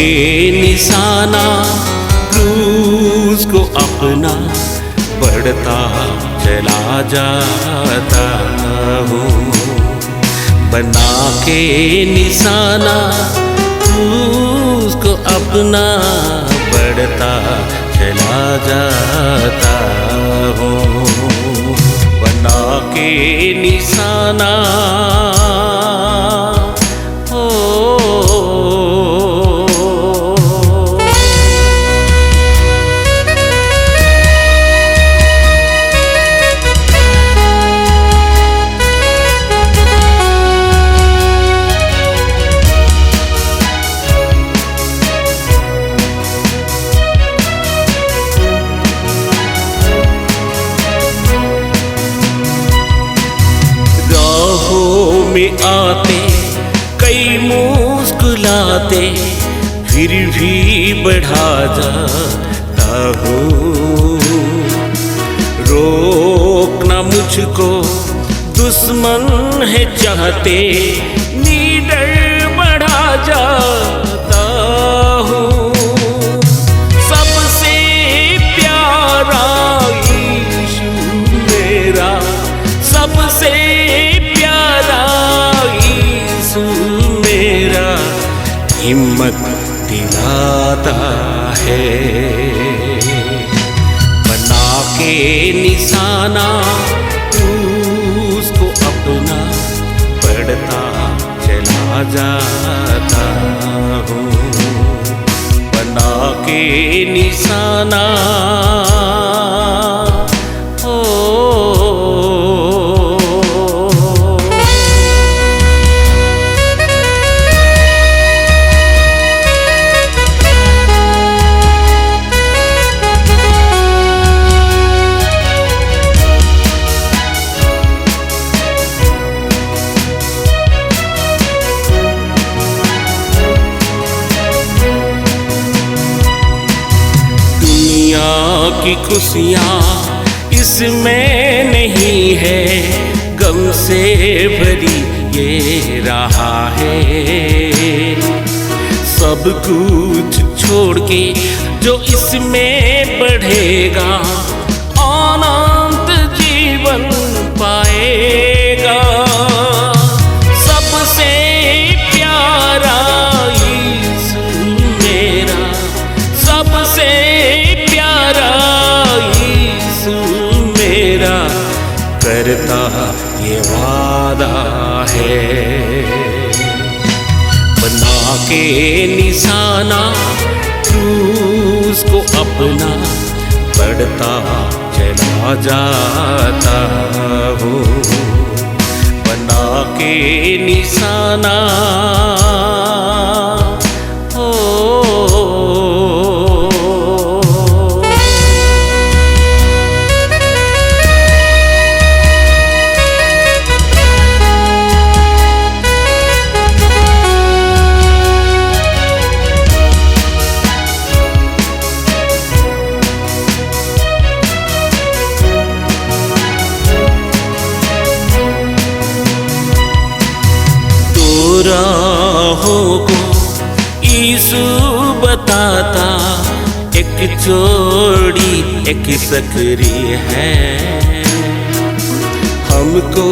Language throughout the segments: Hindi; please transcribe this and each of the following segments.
के निशाना क्रूस को अपना बढ़ता चला जाता हूँ। बना के निशाना क्रूस को अपना बढ़ता चला जाता हूँ। बना के निशाना में आते कई मुस्कुलाते फिर भी बढ़ा जाता हूँ। रोकना मुझको दुश्मन है चाहते निडर बढ़ा जाता हूँ। सबसे प्यारा यीशु मेरा, सबसे हिम्मत दिलाता है। बना के निशाना क्रूस को अपना बढ़ता चला जाता हूँ। बना के निशाना की खुशियाँ इसमें नहीं है, गम से भरी ये रहा है। सब कुछ छोड़ के जो इसमें बढ़ेगा अनंत जीवन पाएगा। सबसे प्यारा यीशु मेरा, सबसे करता ये वादा है। बना के निशाना क्रूस को अपना बढ़ता चला जाता हूँ। बना के निशाना राहों को यीशु बताता, एक चोड़ी एक सकरी है। हमको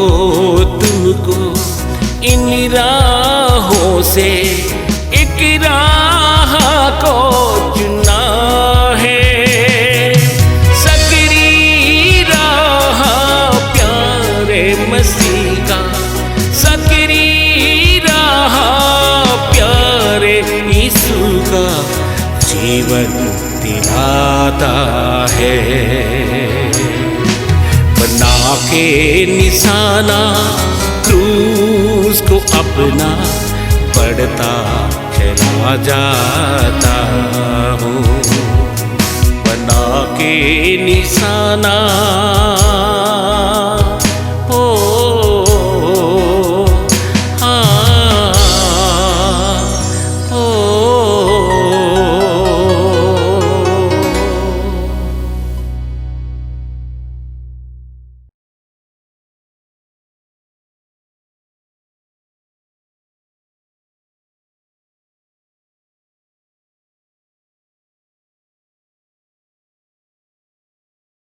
तुमको इन राहों से एक राह को चुना है। सकरी राह प्यारे मसीह का, सकरी यीशु का जीवन दिलाता है। बना के निशाना क्रूस को अपना बढ़ता चला जाता हूँ। बना के निशाना